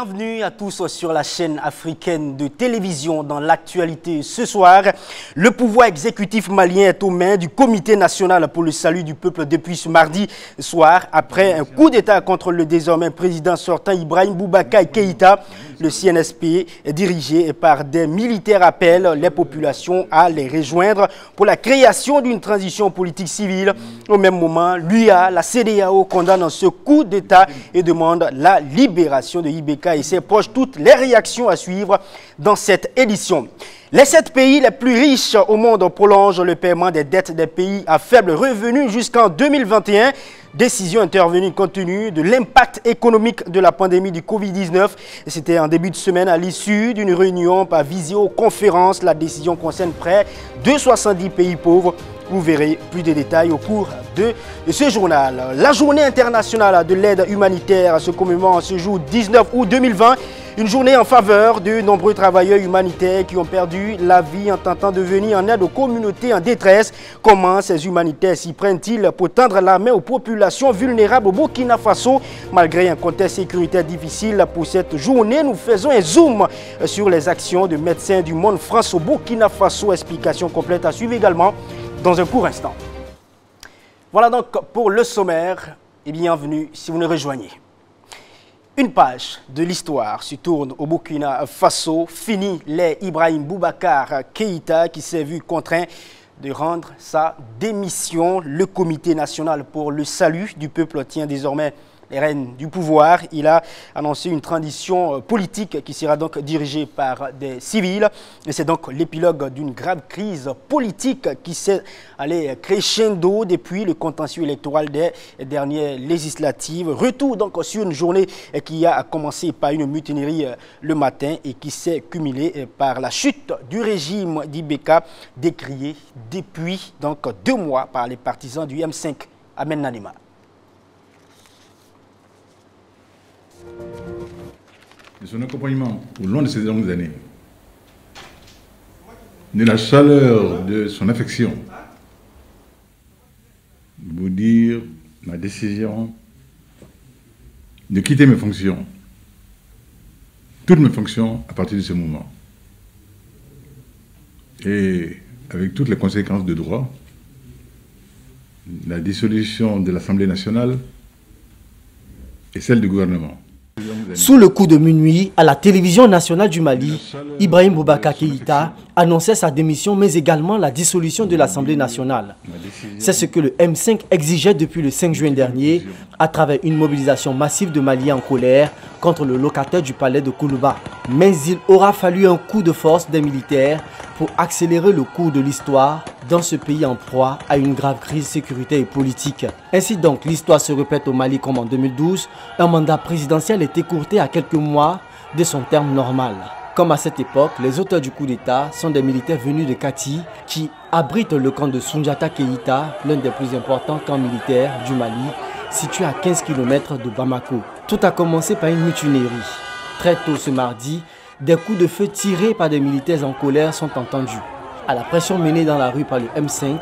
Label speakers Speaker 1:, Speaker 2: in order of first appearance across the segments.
Speaker 1: Bienvenue à tous sur la chaîne africaine de télévision dans l'actualité ce soir. Le pouvoir exécutif malien est aux mains du Comité national pour le salut du peuple depuis ce mardi soir. Après un coup d'État contre le désormais président sortant Ibrahim Boubacar Keïta, le CNSP, dirigé par des militaires, appelle les populations à les rejoindre pour la création d'une transition politique civile. Au même moment, l'UA, la CEDEAO condamne ce coup d'État et demande la libération de Ibeka et ses proches. Toutes les réactions à suivre dans cette édition. Les 7 pays les plus riches au monde prolongent le paiement des dettes des pays à faible revenu jusqu'en 2021. Décision intervenue compte tenu de l'impact économique de la pandémie du Covid-19. C'était en début de semaine à l'issue d'une réunion par visioconférence. La décision concerne près de 70 pays pauvres. Vous verrez plus de détails au cours de ce journal. La journée internationale de l'aide humanitaire se commémore en ce jour 19 août 2020. Une journée en faveur de nombreux travailleurs humanitaires qui ont perdu la vie en tentant de venir en aide aux communautés en détresse. Comment ces humanitaires s'y prennent-ils pour tendre la main aux populations vulnérables au Burkina Faso? Malgré un contexte sécuritaire difficile, pour cette journée, nous faisons un zoom sur les actions de Médecins du Monde France au Burkina Faso. Explication complète à suivre également dans un court instant. Voilà donc pour le sommaire et bienvenue si vous nous rejoignez. Une page de l'histoire se tourne au Burkina Faso. Fini les Ibrahim Boubacar Keïta qui s'est vu contraint de rendre sa démission. Le Comité national pour le salut du peuple tient désormais les rênes du pouvoir. Il a annoncé une transition politique qui sera donc dirigée par des civils. Et c'est donc l'épilogue d'une grave crise politique qui s'est allée crescendo depuis le contentieux électoral des dernières législatives. Retour donc sur une journée qui a commencé par une mutinerie le matin et qui s'est cumulée par la chute du régime d'Ibeka, décrié depuis donc 2 mois par les partisans du M5 Amen Nanima.
Speaker 2: De son accompagnement au long de ces longues années, de la chaleur de son affection, vous dire ma décision de quitter mes fonctions, toutes mes fonctions à partir de ce moment. Et avec toutes les conséquences de droit, la dissolution de l'Assemblée nationale et celle du gouvernement.
Speaker 3: Sous le coup de minuit, à la télévision nationale du Mali, Ibrahim Boubacar Keïta annonçait sa démission, mais également la dissolution de l'Assemblée nationale. C'est ce que le M5 exigeait depuis le 5 juin dernier, à travers une mobilisation massive de Maliens en colère contre le locataire du palais de Koulouba. Mais il aura fallu un coup de force des militaires pour accélérer le cours de l'histoire dans ce pays en proie à une grave crise sécuritaire et politique. Ainsi donc, l'histoire se répète au Mali comme en 2012, un mandat présidentiel est écourté à quelques mois de son terme normal. Comme à cette époque, les auteurs du coup d'État sont des militaires venus de Kati qui abritent le camp de Soundiata Keïta, l'un des plus importants camps militaires du Mali, situé à 15 km de Bamako. Tout a commencé par une mutinerie. Très tôt ce mardi, des coups de feu tirés par des militaires en colère sont entendus. À la pression menée dans la rue par le M5,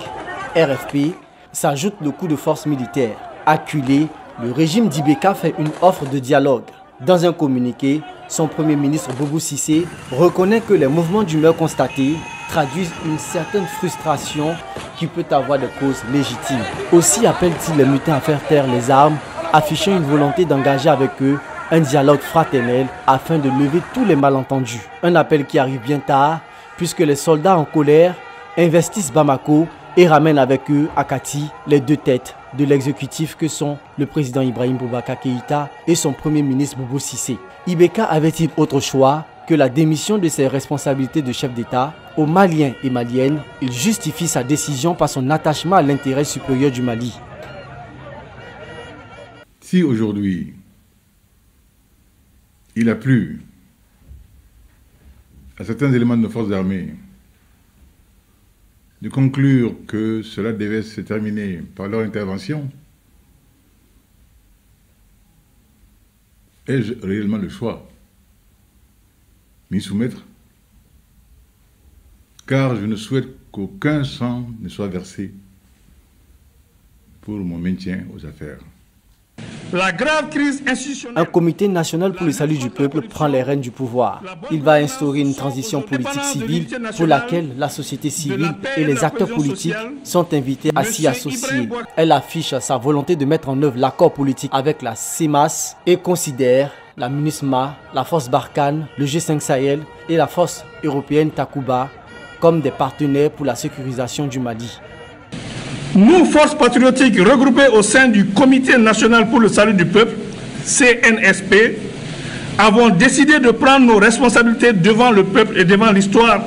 Speaker 3: RFP, s'ajoute le coup de force militaire. Acculé, le régime d'Ibeka fait une offre de dialogue. Dans un communiqué, son premier ministre Boubou Cissé reconnaît que les mouvements d'humeur constatés traduisent une certaine frustration qui peut avoir des causes légitimes. Aussi appelle-t-il les mutins à faire taire les armes, affichant une volonté d'engager avec eux un dialogue fraternel afin de lever tous les malentendus. Un appel qui arrive bien tard puisque les soldats en colère investissent Bamako et ramènent avec eux à Kati les 2 têtes de l'exécutif que sont le président Ibrahim Boubacar Keïta et son premier ministre Boubou Cissé. Ibeka avait-il autre choix que la démission de ses responsabilités de chef d'État? Aux Maliens et Maliennes, il justifie sa décision par son attachement à l'intérêt supérieur du Mali.
Speaker 2: Si aujourd'hui, il a plu à certains éléments de nos forces armées de conclure que cela devait se terminer par leur intervention, ai-je réellement le choix? M'y soumettre? Car je ne souhaite qu'aucun sang ne soit versé pour mon maintien aux affaires.
Speaker 4: La grave crise institutionnelle.
Speaker 3: Un comité national pour le salut du peuple prend les rênes du pouvoir. Il va instaurer une transition politique civile pour laquelle la société civile et les acteurs politiques sont invités à s'y associer. Elle affiche sa volonté de mettre en œuvre l'accord politique avec la CEMAS et considère la MINUSMA, la force Barkhane, le G5 Sahel et la force européenne Takuba comme des partenaires pour la sécurisation du Mali.
Speaker 4: Nous, forces patriotiques regroupées au sein du Comité national pour le salut du peuple, CNSP, avons décidé de prendre nos responsabilités devant le peuple et devant l'histoire,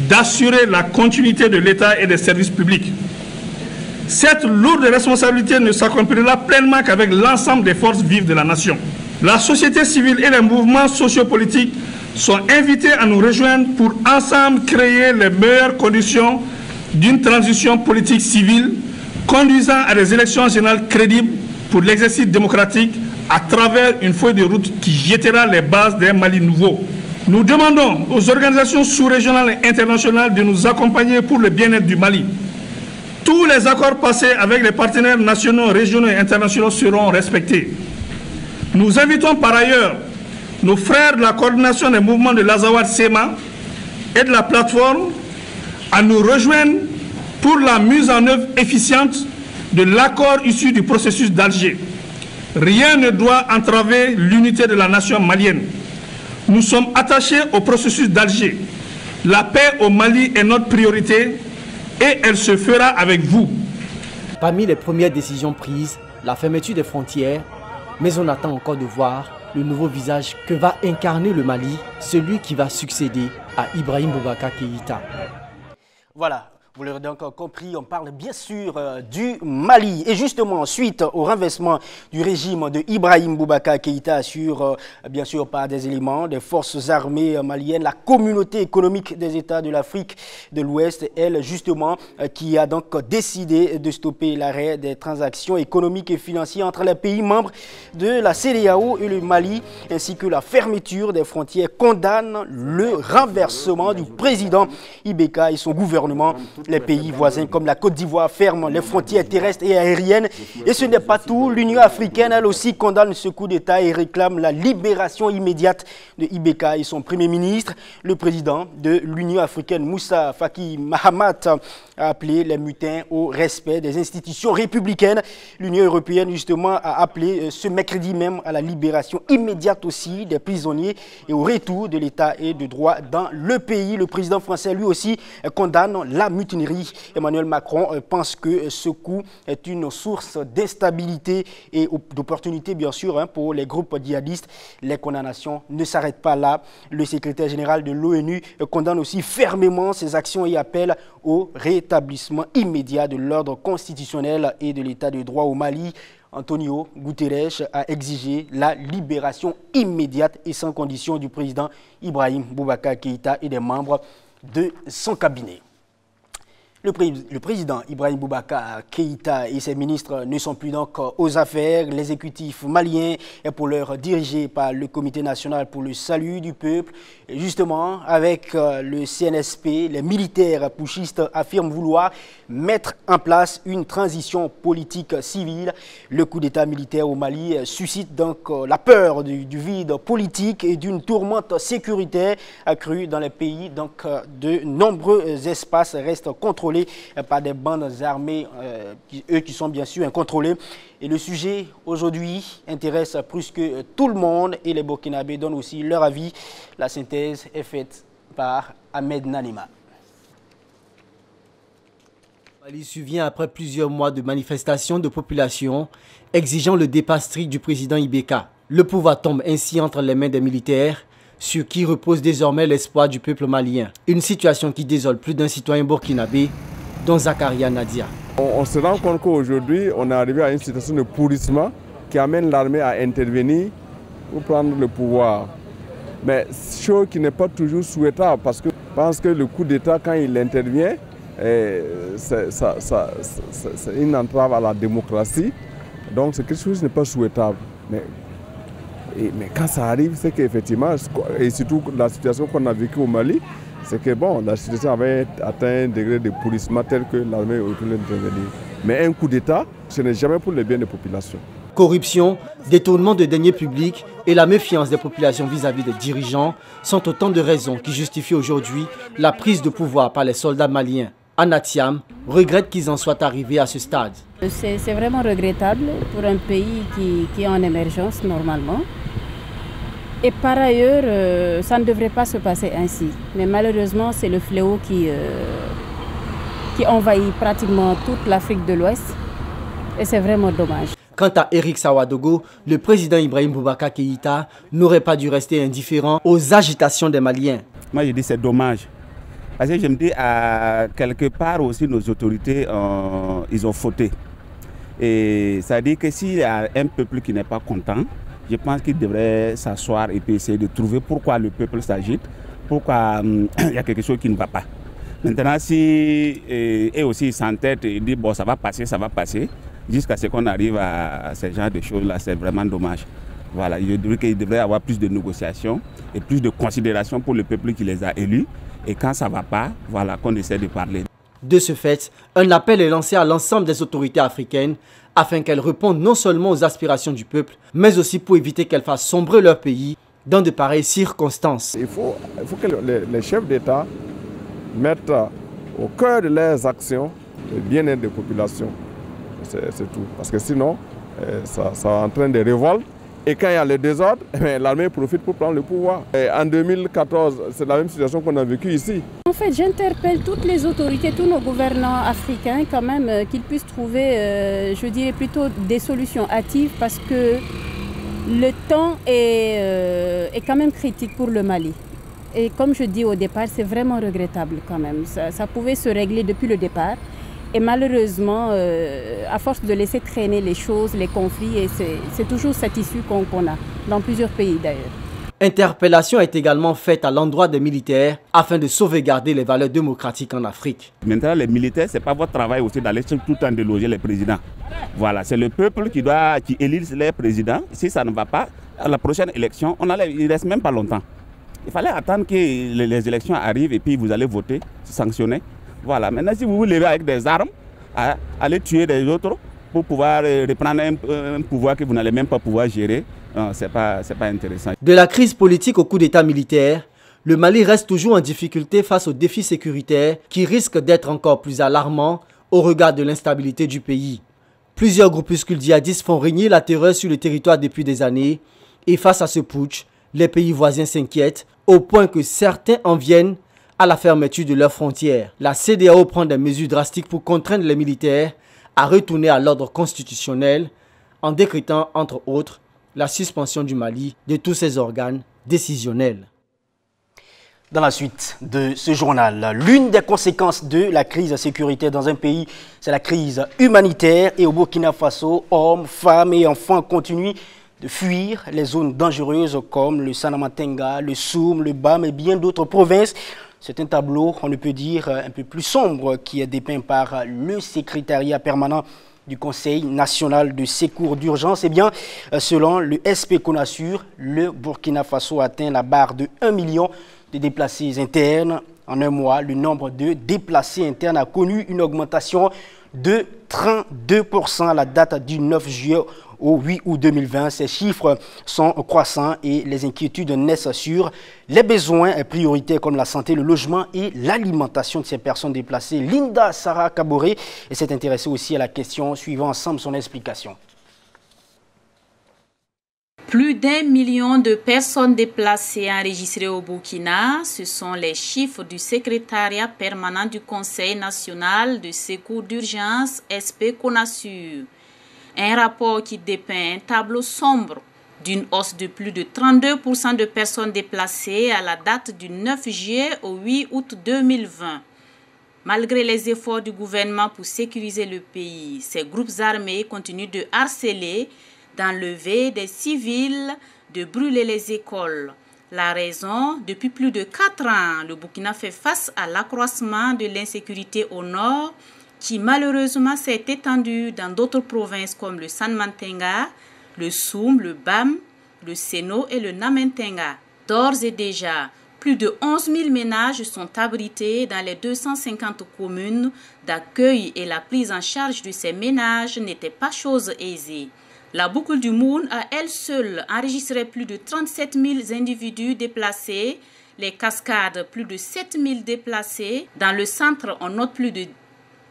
Speaker 4: d'assurer la continuité de l'État et des services publics. Cette lourde responsabilité ne s'accomplira pleinement qu'avec l'ensemble des forces vives de la nation. La société civile et les mouvements sociopolitiques sont invités à nous rejoindre pour ensemble créer les meilleures conditions d'une transition politique civile conduisant à des élections générales crédibles pour l'exercice démocratique à travers une feuille de route qui jettera les bases d'un Mali nouveau. Nous demandons aux organisations sous-régionales et internationales de nous accompagner pour le bien-être du Mali. Tous les accords passés avec les partenaires nationaux, régionaux et internationaux seront respectés. Nous invitons par ailleurs nos frères de la coordination des mouvements de l'Azawad-Sema et de la plateforme à nous rejoindre pour la mise en œuvre efficiente de l'accord issu du processus d'Alger. Rien ne doit entraver l'unité de la nation malienne. Nous sommes attachés au processus d'Alger. La paix au Mali est notre priorité et elle se fera avec vous.
Speaker 3: Parmi les premières décisions prises, la fermeture des frontières, mais on attend encore de voir le nouveau visage que va incarner le Mali, celui qui va succéder à Ibrahim Boubacar Keïta.
Speaker 1: Voilà. Vous l'aurez donc compris, on parle bien sûr du Mali. Et justement, suite au renversement du régime de Ibrahim Boubacar Keïta bien sûr par des éléments des forces armées maliennes, la communauté économique des États de l'Afrique de l'Ouest, elle justement, qui a donc décidé de stopper l'arrêt des transactions économiques et financières entre les pays membres de la CEDEAO et le Mali, ainsi que la fermeture des frontières, condamne le renversement du président Ibeka et son gouvernement. Les pays voisins comme la Côte d'Ivoire ferment les frontières terrestres et aériennes. Et ce n'est pas tout. L'Union africaine, elle aussi, condamne ce coup d'État et réclame la libération immédiate de Ibeka et son Premier ministre. Le président de l'Union africaine, Moussa Faki Mahamat, a appelé les mutins au respect des institutions républicaines. L'Union européenne, justement, a appelé ce mercredi même à la libération immédiate aussi des prisonniers et au retour de l'État et de droit dans le pays. Le président français, lui aussi, condamne la mutinerie. Emmanuel Macron pense que ce coup est une source d'instabilité et d'opportunité, bien sûr, pour les groupes djihadistes. Les condamnations ne s'arrêtent pas là. Le secrétaire général de l'ONU condamne aussi fermement ces actions et appelle au rétablissement immédiat de l'ordre constitutionnel et de l'état de droit au Mali. Antonio Guterres a exigé la libération immédiate et sans condition du président Ibrahim Boubacar Keïta et des membres de son cabinet. Le président Ibrahim Boubacar Keïta et ses ministres ne sont plus donc aux affaires. L'exécutif malien est pour l'heure dirigé par le Comité national pour le salut du peuple. Et justement, avec le CNSP, les militaires putschistes affirment vouloir mettre en place une transition politique civile. Le coup d'État militaire au Mali suscite donc la peur du vide politique et d'une tourmente sécuritaire accrue dans les pays. Donc, de nombreux espaces restent contrôlés par des bandes armées qui sont bien sûr incontrôlées. Et le sujet aujourd'hui intéresse plus que tout le monde et les Burkinabés donnent aussi leur avis. La synthèse est faite par Ahmed Nanima.
Speaker 3: Mali survient après plusieurs mois de manifestations de population exigeant le départ strict du président Ibeka. Le pouvoir tombe ainsi entre les mains des militaires, sur qui repose désormais l'espoir du peuple malien. Une situation qui désole plus d'un citoyen burkinabé, dont Zakaria Nadia.
Speaker 5: On se rend compte qu'aujourd'hui, on est arrivé à une situation de pourrissement qui amène l'armée à intervenir pour prendre le pouvoir. Mais chose qui n'est pas toujours souhaitable parce que je pense que le coup d'État, quand il intervient, c'est une entrave à la démocratie. Donc c'est quelque chose qui n'est pas souhaitable. Mais quand ça arrive, c'est qu'effectivement, et surtout la situation qu'on a vécue au Mali, c'est que bon, la situation avait atteint un degré de pourrissement tel que l'armée aurait pu intervenir. Mais un coup d'État, ce n'est jamais pour le bien des populations.
Speaker 3: Corruption, détournement de deniers publics et la méfiance des populations vis-à-vis des dirigeants sont autant de raisons qui justifient aujourd'hui la prise de pouvoir par les soldats maliens. Anna Thiam regrette qu'ils en soient arrivés à ce stade.
Speaker 6: C'est vraiment regrettable pour un pays qui est en émergence normalement. Et par ailleurs, ça ne devrait pas se passer ainsi. Mais malheureusement, c'est le fléau qui envahit pratiquement toute l'Afrique de l'Ouest. Et c'est vraiment dommage.
Speaker 3: Quant à Eric Sawadogo, le président Ibrahim Boubacar Keïta n'aurait pas dû rester indifférent aux agitations des Maliens.
Speaker 7: Moi je dis c'est dommage. Parce que je me dis à quelque part aussi nos autorités, ils ont fauté. Et ça dit que s'il y a un peuple qui n'est pas content, je pense qu'il devrait s'asseoir et puis essayer de trouver pourquoi le peuple s'agite, pourquoi il y a quelque chose qui ne va pas. Maintenant, si et aussi ils s'entêtent et disent bon ça va passer, jusqu'à ce qu'on arrive à ce genre de choses-là, c'est vraiment dommage. Voilà, je dirais qu'il devrait y avoir plus de négociations et plus de considération pour le peuple qui les a élus. Et quand ça ne va pas, voilà qu'on essaie de parler.
Speaker 3: De ce fait, un appel est lancé à l'ensemble des autorités africaines afin qu'elles répondent non seulement aux aspirations du peuple, mais aussi pour éviter qu'elles fassent sombrer leur pays dans de pareilles circonstances.
Speaker 5: Il faut que les chefs d'État mettent au cœur de leurs actions le bien-être des populations. C'est tout. Parce que sinon, ça entraîne des révoltes. Et quand il y a le désordre, l'armée profite pour prendre le pouvoir. Et en 2014, c'est la même situation qu'on a vécue ici.
Speaker 6: En fait, j'interpelle toutes les autorités, tous nos gouvernants africains quand même, qu'ils puissent trouver, je dirais plutôt des solutions hâtives parce que le temps est quand même critique pour le Mali. Et comme je dis au départ, c'est vraiment regrettable quand même. Ça pouvait se régler depuis le départ. Et malheureusement, à force de laisser traîner les choses, les conflits, c'est toujours cette issue qu'on a, dans plusieurs pays d'ailleurs.
Speaker 3: Interpellation est également faite à l'endroit des militaires afin de sauvegarder les valeurs démocratiques en Afrique.
Speaker 7: Maintenant, les militaires, ce n'est pas votre travail aussi d'aller tout le temps déloger les présidents. Voilà, c'est le peuple qui élit les présidents. Si ça ne va pas, à la prochaine élection, il ne reste même pas longtemps. Il fallait attendre que les élections arrivent et puis vous allez voter, sanctionner. Voilà, maintenant si vous vous levez avec des armes, aller tuer des autres pour pouvoir reprendre un pouvoir que vous n'allez même pas pouvoir gérer, ce n'est pas intéressant.
Speaker 3: De la crise politique au coup d'état militaire, le Mali reste toujours en difficulté face aux défis sécuritaires qui risquent d'être encore plus alarmants au regard de l'instabilité du pays. Plusieurs groupuscules djihadistes font régner la terreur sur le territoire depuis des années et face à ce putsch, les pays voisins s'inquiètent au point que certains en viennent à la fermeture de leurs frontières. La CEDEAO prend des mesures drastiques pour contraindre les militaires à retourner à l'ordre constitutionnel en décrétant, entre autres, la suspension du Mali de tous ses organes décisionnels.
Speaker 1: Dans la suite de ce journal, l'une des conséquences de la crise sécuritaire dans un pays, c'est la crise humanitaire. Et au Burkina Faso, hommes, femmes et enfants continuent de fuir les zones dangereuses comme le Sanamatenga, le Soum, le Bam et bien d'autres provinces. C'est un tableau, on ne peut dire, un peu plus sombre qui est dépeint par le secrétariat permanent du Conseil national de secours d'urgence. Eh bien, selon le SP Conasur, le Burkina Faso atteint la barre de 1 million de déplacés internes. En un mois, le nombre de déplacés internes a connu une augmentation de 32% à la date du 9 juillet au 8 août 2020. Ces chiffres sont croissants et les inquiétudes naissent sur les besoins prioritaires comme la santé, le logement et l'alimentation de ces personnes déplacées. Linda Sarah Kaboré s'est intéressée aussi à la question. Suivons ensemble son explication.
Speaker 8: Plus d'1 million de personnes déplacées enregistrées au Burkina, ce sont les chiffres du secrétariat permanent du Conseil national de secours d'urgence SP Conasur. Un rapport qui dépeint un tableau sombre d'une hausse de plus de 32% de personnes déplacées à la date du 9 juillet au 8 août 2020. Malgré les efforts du gouvernement pour sécuriser le pays, ces groupes armés continuent de harceler, d'enlever des civils, de brûler les écoles. La raison, depuis plus de 4 ans, le Burkina fait face à l'accroissement de l'insécurité au nord, qui malheureusement s'est étendu dans d'autres provinces comme le Sanmatenga, le Soum, le Bam, le Seno et le Namentenga. D'ores et déjà, plus de 11 000 ménages sont abrités dans les 250 communes d'accueil et la prise en charge de ces ménages n'était pas chose aisée. La boucle du Moon a elle seule enregistré plus de 37 000 individus déplacés, les cascades plus de 7 000 déplacés. Dans le centre, on note plus de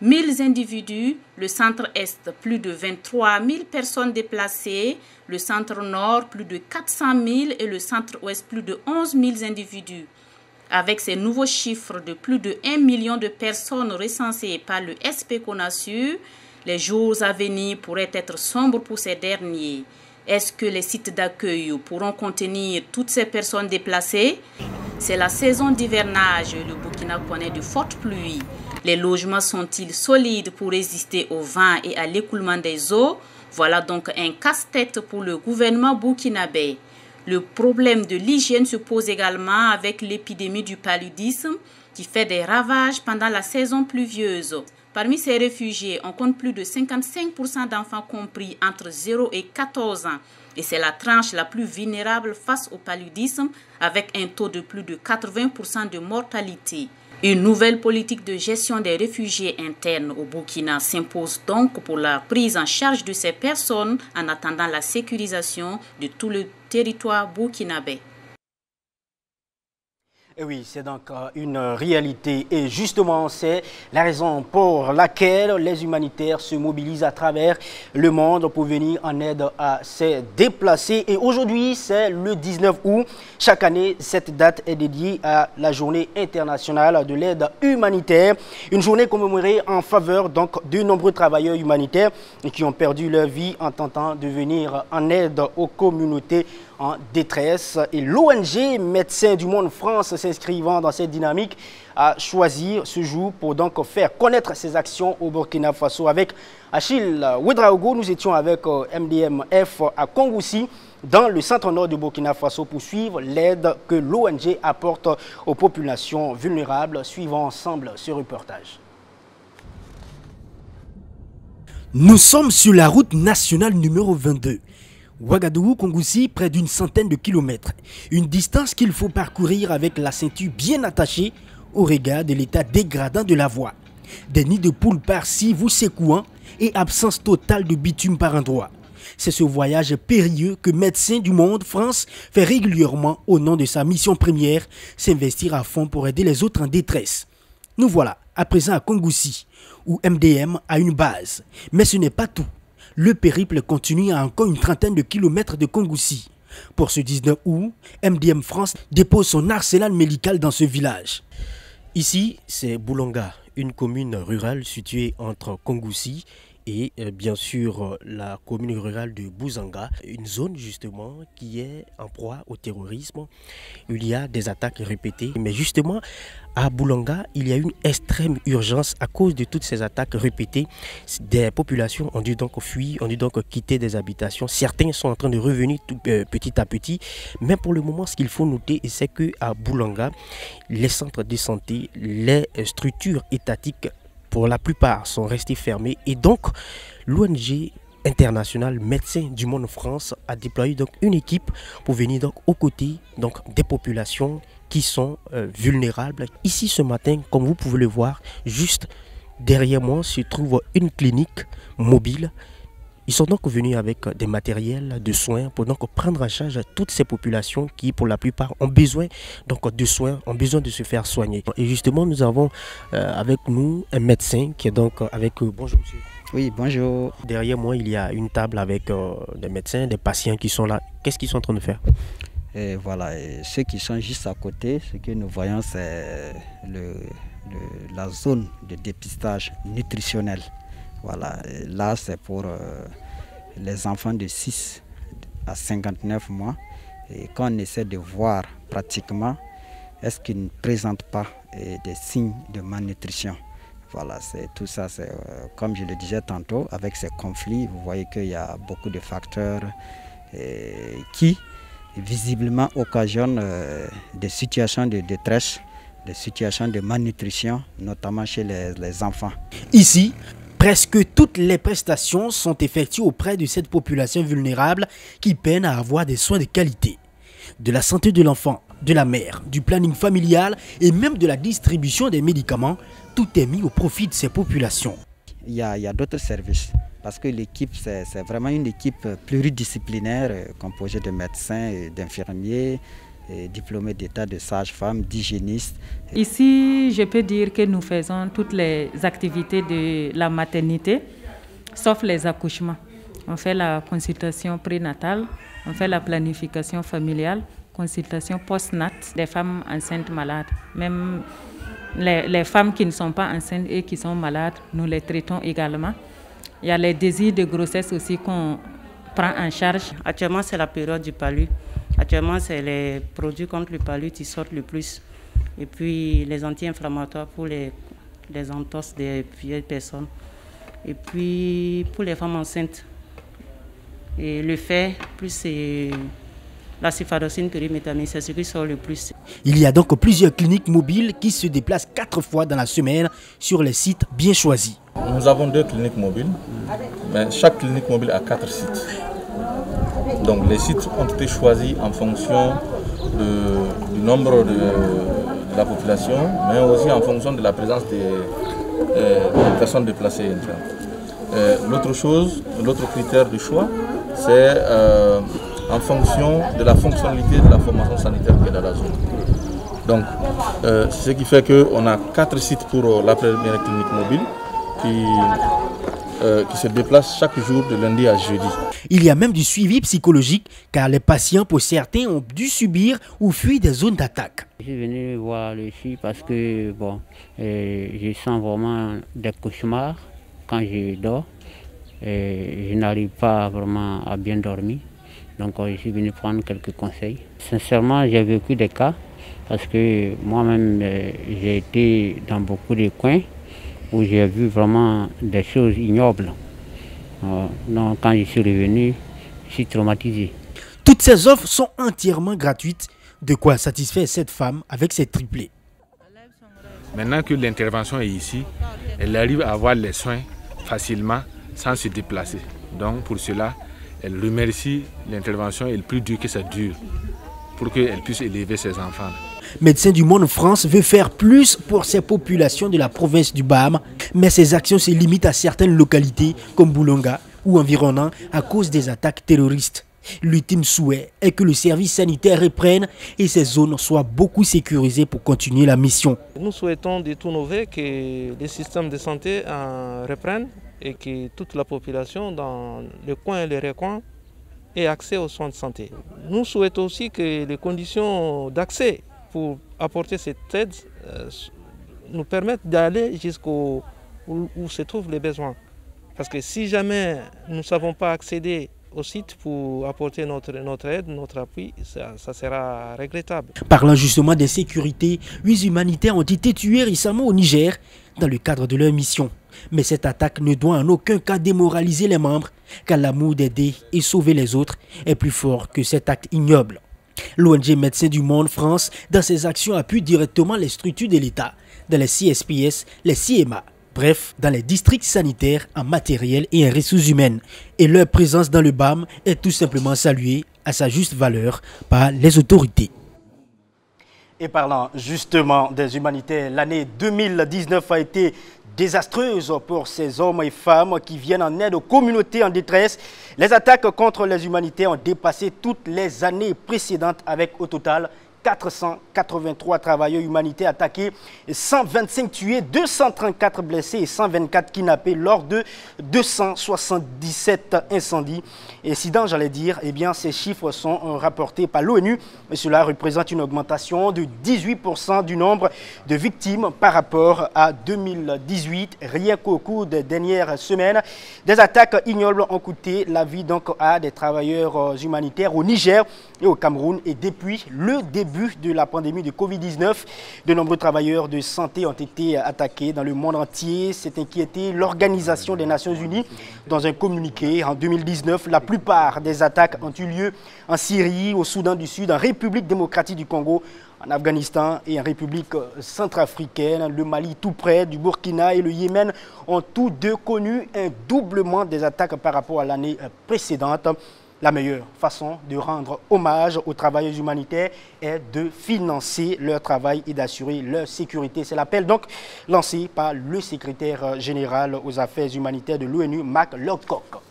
Speaker 8: 1000 individus, le centre-est plus de 23 000 personnes déplacées, le centre-nord plus de 400 000 et le centre-ouest plus de 11 000 individus. Avec ces nouveaux chiffres de plus de 1 million de personnes recensées par le SP-CONASUR, les jours à venir pourraient être sombres pour ces derniers. Est-ce que les sites d'accueil pourront contenir toutes ces personnes déplacées? C'est la saison d'hivernage. Le Burkina connaît de fortes pluies. Les logements sont-ils solides pour résister au vent et à l'écoulement des eaux? Voilà donc un casse-tête pour le gouvernement burkinabé. Le problème de l'hygiène se pose également avec l'épidémie du paludisme qui fait des ravages pendant la saison pluvieuse. Parmi ces réfugiés, on compte plus de 55% d'enfants compris entre 0 et 14 ans. Et c'est la tranche la plus vulnérable face au paludisme avec un taux de plus de 80% de mortalité. Une nouvelle politique de gestion des réfugiés internes au Burkina s'impose donc pour la prise en charge de ces personnes en attendant la sécurisation de tout le territoire burkinabé.
Speaker 1: Et oui, c'est donc une réalité et justement c'est la raison pour laquelle les humanitaires se mobilisent à travers le monde pour venir en aide à ces déplacés. Et aujourd'hui, c'est le 19 août. Chaque année, cette date est dédiée à la journée internationale de l'aide humanitaire. Une journée commémorée en faveur donc de nombreux travailleurs humanitaires qui ont perdu leur vie en tentant de venir en aide aux communautés en détresse. Et l'ONG Médecins du Monde France, s'inscrivant dans cette dynamique, a choisi ce jour pour donc faire connaître ses actions au Burkina Faso. Avec Achille Ouedraogo, nous étions avec MDMF à Kongoussi, dans le centre-nord du Burkina Faso, pour suivre l'aide que l'ONG apporte aux populations vulnérables. Suivons ensemble ce reportage.
Speaker 9: Nous sommes sur la route nationale numéro 22. Ouagadougou-Kongoussi, près d'une centaine de kilomètres. Une distance qu'il faut parcourir avec la ceinture bien attachée au regard de l'état dégradant de la voie. Des nids de poules par-ci vous secouant et absence totale de bitume par endroit. C'est ce voyage périlleux que Médecins du Monde France fait régulièrement au nom de sa mission première, s'investir à fond pour aider les autres en détresse. Nous voilà à présent à Kongoussi, où MDM a une base. Mais ce n'est pas tout. Le périple continue à encore une trentaine de kilomètres de Kongoussi. Pour ce 19 août, MDM France dépose son arsenal médical dans ce village. Ici, c'est Boulonga, une commune rurale située entre Kongoussi et bien sûr la commune rurale de Bouzanga, une zone justement qui est en proie au terrorisme. Il y a des attaques répétées, mais justement à Boulonga, il y a une extrême urgence à cause de toutes ces attaques répétées. Des populations ont dû donc fuir, ont dû donc quitter des habitations. Certains sont en train de revenir petit à petit, mais pour le moment, ce qu'il faut noter, c'est qu'à Boulonga, les centres de santé, les structures étatiques, pour la plupart, sont restés fermés et donc l'ONG internationale Médecins du Monde France a déployé donc une équipe pour venir donc aux côtés donc des populations qui sont vulnérables. Ici ce matin, comme vous pouvez le voir, juste derrière moi se trouve une clinique mobile. Ils sont donc venus avec des matériels de soins pour donc prendre en charge toutes ces populations qui, pour la plupart, ont besoin donc de soins, ont besoin de se faire soigner. Et justement, nous avons avec nous un médecin qui est donc avec... bonjour monsieur.
Speaker 10: Oui, bonjour.
Speaker 9: Derrière moi, il y a une table avec des médecins, des patients qui sont là. Qu'est-ce qu'ils sont en train de faire?
Speaker 10: Et voilà, et ceux qui sont juste à côté, ce que nous voyons, c'est la zone de dépistage nutritionnel. Voilà, là c'est pour les enfants de 6 à 59 mois et quand on essaie de voir pratiquement est-ce qu'ils ne présentent pas des signes de malnutrition. Voilà, c'est tout ça, c'est comme je le disais tantôt, avec ces conflits, vous voyez qu'il y a beaucoup de facteurs qui visiblement occasionnent des situations de détresse, des situations de malnutrition, notamment chez les enfants.
Speaker 9: Ici, presque toutes les prestations sont effectuées auprès de cette population vulnérable qui peine à avoir des soins de qualité. De la santé de l'enfant, de la mère, du planning familial et même de la distribution des médicaments, tout est mis au profit de ces populations.
Speaker 10: Il y a d'autres services. parce que l'équipe, c'est vraiment une équipe pluridisciplinaire composée de médecins, d'infirmiers, diplômés d'État, de sages-femmes, d'hygiénistes.
Speaker 11: Ici, je peux dire que nous faisons toutes les activités de la maternité, sauf les accouchements. On fait la consultation prénatale, on fait la planification familiale, consultation post-nat des femmes enceintes malades. Même les femmes qui ne sont pas enceintes et qui sont malades, nous les traitons également. Il y a les désirs de grossesse aussi qu'on prend en charge.
Speaker 12: Actuellement, c'est la période du palu. Actuellement, c'est les produits contre le palu qui sortent le plus. Et puis, les anti-inflammatoires pour les entorses des vieilles personnes. Et puis, pour les femmes enceintes, et le fer, plus la sulfadocine pyrimétamine, c'est ce qui sort le plus.
Speaker 9: Il y a donc plusieurs cliniques mobiles qui se déplacent 4 fois dans la semaine sur les sites bien choisis.
Speaker 13: Nous avons 2 cliniques mobiles, mais chaque clinique mobile a 4 sites. Donc les sites ont été choisis en fonction du nombre de la population, mais aussi en fonction de la présence des personnes déplacées. L'autre critère du choix, c'est en fonction de la fonctionnalité de la formation sanitaire qui est dans la zone. Donc, ce qui fait qu'on a 4 sites pour la première clinique mobile qui se déplacent chaque jour de lundi à jeudi.
Speaker 9: Il y a même du suivi psychologique car les patients, pour certains, ont dû subir ou fuir des zones d'attaque.
Speaker 14: Je suis venu voir le CHI parce que je sens vraiment des cauchemars quand je dors. Je n'arrive pas vraiment à bien dormir. Donc je suis venu prendre quelques conseils. Sincèrement, j'ai vécu des cas parce que moi-même, j'ai été dans beaucoup de coins où j'ai vu vraiment des choses ignobles. Donc quand je suis revenu, je suis traumatisé.
Speaker 9: Toutes ces offres sont entièrement gratuites, de quoi satisfaire cette femme avec ses triplés.
Speaker 15: Maintenant que l'intervention est ici, elle arrive à avoir les soins facilement sans se déplacer. Donc pour cela, elle remercie l'intervention et le plus dur que ça dure pour qu'elle puisse élever ses enfants.
Speaker 9: Médecins du Monde France veut faire plus pour ces populations de la province du Bahama, mais ses actions se limitent à certaines localités comme Boulonga ou environnant à cause des attaques terroristes. L'ultime souhait est que le service sanitaire reprenne et ces zones soient beaucoup sécurisées pour continuer la mission.
Speaker 16: Nous souhaitons de tout nos vœux que les systèmes de santé reprennent et que toute la population dans le coin et les recoins ait accès aux soins de santé. Nous souhaitons aussi que les conditions d'accès pour apporter cette aide nous permettent d'aller jusqu'où se trouvent les besoins. Parce que si jamais nous ne savons pas accéder au site pour apporter notre aide, notre appui, ça sera regrettable.
Speaker 9: Parlant justement des sécurités, 8 humanitaires ont été tués récemment au Niger dans le cadre de leur mission. Mais cette attaque ne doit en aucun cas démoraliser les membres, car l'amour d'aider et sauver les autres est plus fort que cet acte ignoble. L'ONG Médecins du Monde France, dans ses actions, appuie directement les structures de l'État, dans les CSPS, les CMA, bref, dans les districts sanitaires en matériel et en ressources humaines. Et leur présence dans le BAM est tout simplement saluée à sa juste valeur par les autorités.
Speaker 1: Et parlant justement des humanitaires, l'année 2019 a été désastreuse pour ces hommes et femmes qui viennent en aide aux communautés en détresse. Les attaques contre les humanitaires ont dépassé toutes les années précédentes avec au total 483 travailleurs humanitaires attaqués, 125 tués, 234 blessés et 124 kidnappés lors de 277 incendies. Incidents, j'allais dire, eh bien, ces chiffres sont rapportés par l'ONU. Cela représente une augmentation de 18% du nombre de victimes par rapport à 2018. Rien qu'au cours des dernières semaines, des attaques ignobles ont coûté la vie donc à des travailleurs humanitaires au Niger et au Cameroun. Et depuis le début de la pandémie de Covid-19, de nombreux travailleurs de santé ont été attaqués dans le monde entier. C'est inquiété l'Organisation des Nations Unies dans un communiqué. En 2019, la plupart des attaques ont eu lieu en Syrie, au Soudan du Sud, en République démocratique du Congo, en Afghanistan et en République centrafricaine. Le Mali tout près, du Burkina et le Yémen ont tous deux connu un doublement des attaques par rapport à l'année précédente. La meilleure façon de rendre hommage aux travailleurs humanitaires est de financer leur travail et d'assurer leur sécurité. C'est l'appel donc lancé par le secrétaire général aux affaires humanitaires de l'ONU, Mark Lowcock.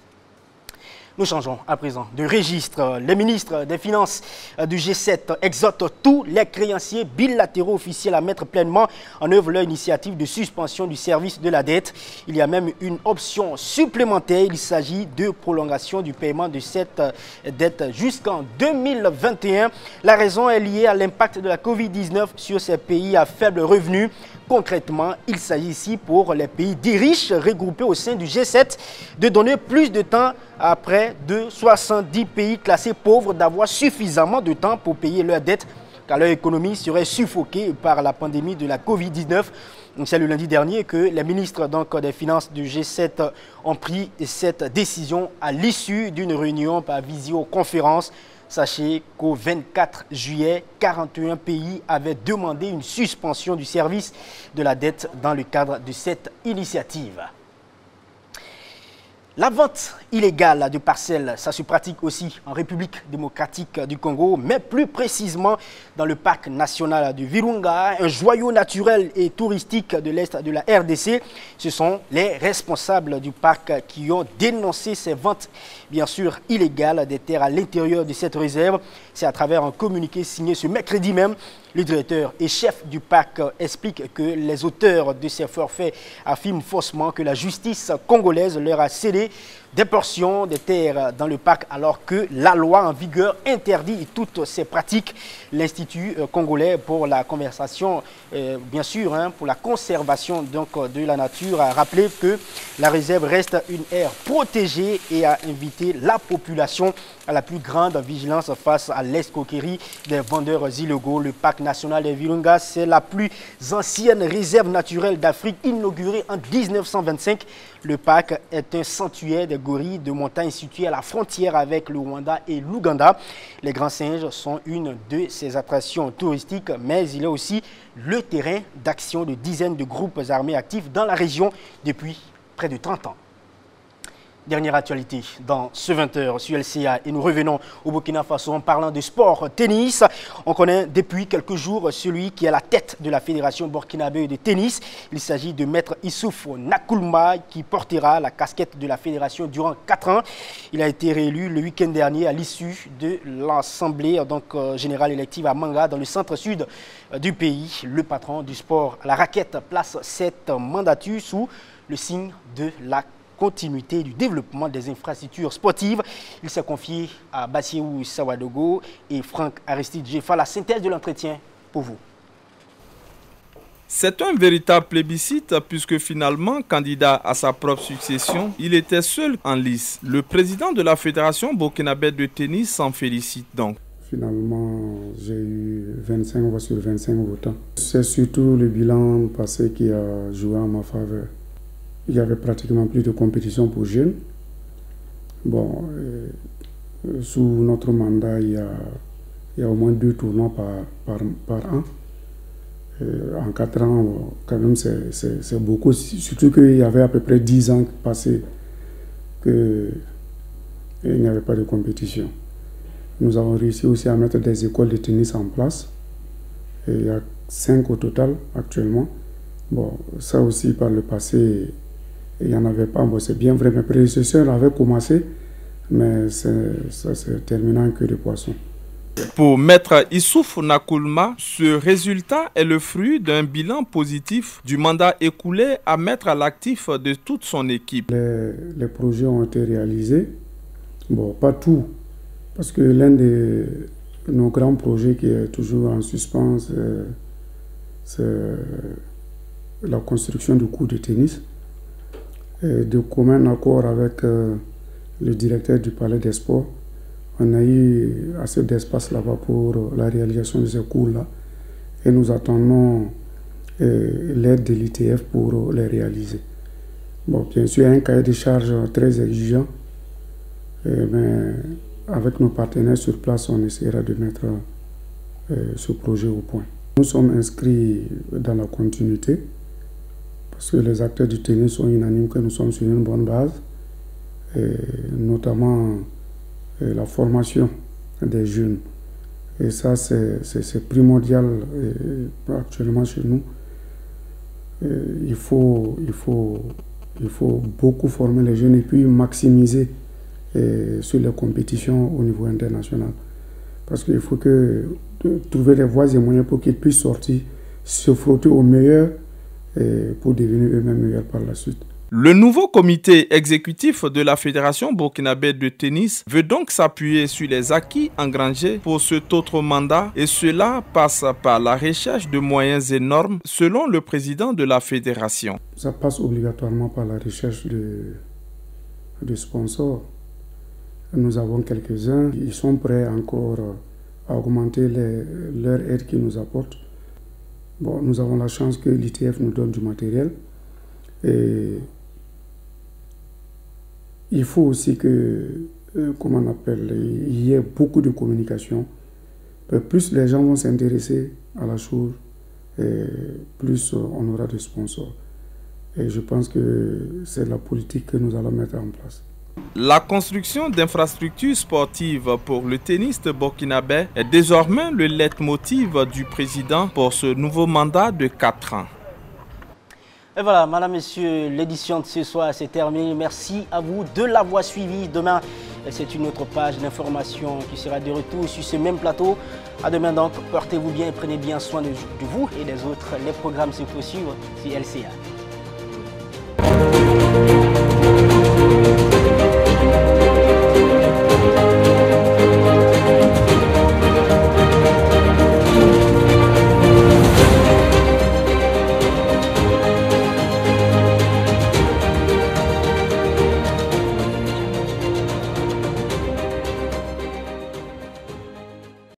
Speaker 1: Nous changeons à présent de registre. Les ministres des Finances du G7 exhortent tous les créanciers bilatéraux officiels à mettre pleinement en œuvre leur initiative de suspension du service de la dette. Il y a même une option supplémentaire. Il s'agit de prolongation du paiement de cette dette jusqu'en 2021. La raison est liée à l'impact de la Covid-19 sur ces pays à faible revenu. Concrètement, il s'agit ici pour les pays dits riches regroupés au sein du G7 de donner plus de temps à près de 70 pays classés pauvres d'avoir suffisamment de temps pour payer leurs dettes car leur économie serait suffoquée par la pandémie de la Covid-19. C'est le lundi dernier que les ministres des Finances du G7 ont pris cette décision à l'issue d'une réunion par visioconférence. Sachez qu'au 24 juillet, 41 pays avaient demandé une suspension du service de la dette dans le cadre de cette initiative. La vente illégale de parcelles, ça se pratique aussi en République démocratique du Congo, mais plus précisément dans le parc national de Virunga, un joyau naturel et touristique de l'Est de la RDC. Ce sont les responsables du parc qui ont dénoncé ces ventes, bien sûr, illégales des terres à l'intérieur de cette réserve. C'est à travers un communiqué signé ce mercredi même. Le directeur et chef du parc explique que les auteurs de ces forfaits affirment faussement que la justice congolaise leur a cédé des portions de terres dans le parc alors que la loi en vigueur interdit toutes ces pratiques. L'Institut congolais pour la conservation, bien sûr, pour la conservation donc, de la nature a rappelé que la réserve reste une aire protégée et a invité la population à la plus grande vigilance face à l'escroquerie des vendeurs illégaux. Le parc national de Virunga, c'est la plus ancienne réserve naturelle d'Afrique inaugurée en 1925. Le parc est un sanctuaire de gorilles de montagne situé à la frontière avec le Rwanda et l'Ouganda. Les grands singes sont une de ces attractions touristiques, mais il est aussi le terrain d'action de dizaines de groupes armés actifs dans la région depuis près de 30 ans. Dernière actualité dans ce 20h sur LCA et nous revenons au Burkina Faso en parlant de sport tennis. On connaît depuis quelques jours celui qui est à la tête de la fédération burkinabé de tennis. Il s'agit de Maître Issouf Nakoulma qui portera la casquette de la fédération durant 4 ans. Il a été réélu le week-end dernier à l'issue de l'Assemblée générale élective à Manga dans le centre-sud du pays. Le patron du sport à la raquette place cette mandature sous le signe de la continuité du développement des infrastructures sportives. Il s'est confié à Bassiou Sawadogo et Franck Aristide Jeffa. La synthèse de l'entretien pour vous.
Speaker 17: C'est un véritable plébiscite puisque finalement, candidat à sa propre succession, il était seul en lice. Le président de la Fédération burkinabé de tennis s'en félicite donc.
Speaker 18: Finalement, j'ai eu 25 voix sur 25 votants. C'est surtout le bilan passé qui a joué en ma faveur. Il y avait pratiquement plus de compétition pour jeunes. Bon, sous notre mandat, il y a au moins 2 tournois par an. En 4 ans, quand même, c'est beaucoup. Surtout qu'il y avait à peu près 10 ans passés qu'il n'y avait pas de compétition. Nous avons réussi aussi à mettre des écoles de tennis en place. Et il y a 5 au total actuellement. Bon, ça aussi, par le passé, il n'y en avait pas. Bon, c'est bien vrai, mes prédécesseurs avaient commencé, mais ça s'est terminé en queue de poisson.
Speaker 17: Pour Maître Issouf Nakoulma, ce résultat est le fruit d'un bilan positif du mandat écoulé à mettre à l'actif de toute son équipe.
Speaker 18: Les projets ont été réalisés. Bon, pas tout, parce que l'un de nos grands projets qui est toujours en suspens, c'est la construction du court de tennis. Et de commun accord avec le directeur du Palais des Sports, on a eu assez d'espace là-bas pour la réalisation de ces cours-là. Et nous attendons l'aide de l'ITF pour les réaliser. Bon, bien sûr, il y a un cahier de charges très exigeant, mais avec nos partenaires sur place, on essaiera de mettre ce projet au point. Nous sommes inscrits dans la continuité, parce que les acteurs du tennis sont unanimes que nous sommes sur une bonne base, et notamment la formation des jeunes. Et ça, c'est primordial actuellement chez nous. Il faut beaucoup former les jeunes et puis maximiser sur les compétitions au niveau international. Parce qu'il faut trouver les voies et moyens pour qu'ils puissent sortir, se frotter aux meilleurs pour devenir eux-mêmes meilleurs par la suite.
Speaker 17: Le nouveau comité exécutif de la Fédération burkinabé de tennis veut donc s'appuyer sur les acquis engrangés pour cet autre mandat et cela passe par la recherche de moyens énormes selon le président de la fédération.
Speaker 18: Ça passe obligatoirement par la recherche de sponsors. Nous avons quelques-uns, ils sont prêts encore à augmenter leur aide qu'ils nous apportent. Bon, nous avons la chance que l'ITF nous donne du matériel et il faut aussi que, comment on appelle, il y ait beaucoup de communication. Plus les gens vont s'intéresser à la chose, plus on aura de sponsors. Et je pense que c'est la politique que nous allons mettre en place.
Speaker 17: La construction d'infrastructures sportives pour le tenniste burkinabé est désormais le leitmotiv du président pour ce nouveau mandat de 4 ans.
Speaker 1: Et voilà, madame, messieurs, l'édition de ce soir s'est terminée. Merci à vous de l'avoir suivi. Demain, c'est une autre page d'information qui sera de retour sur ce même plateau. À demain donc, portez-vous bien et prenez bien soin de vous et des autres. Les programmes se poursuivent sur LCA.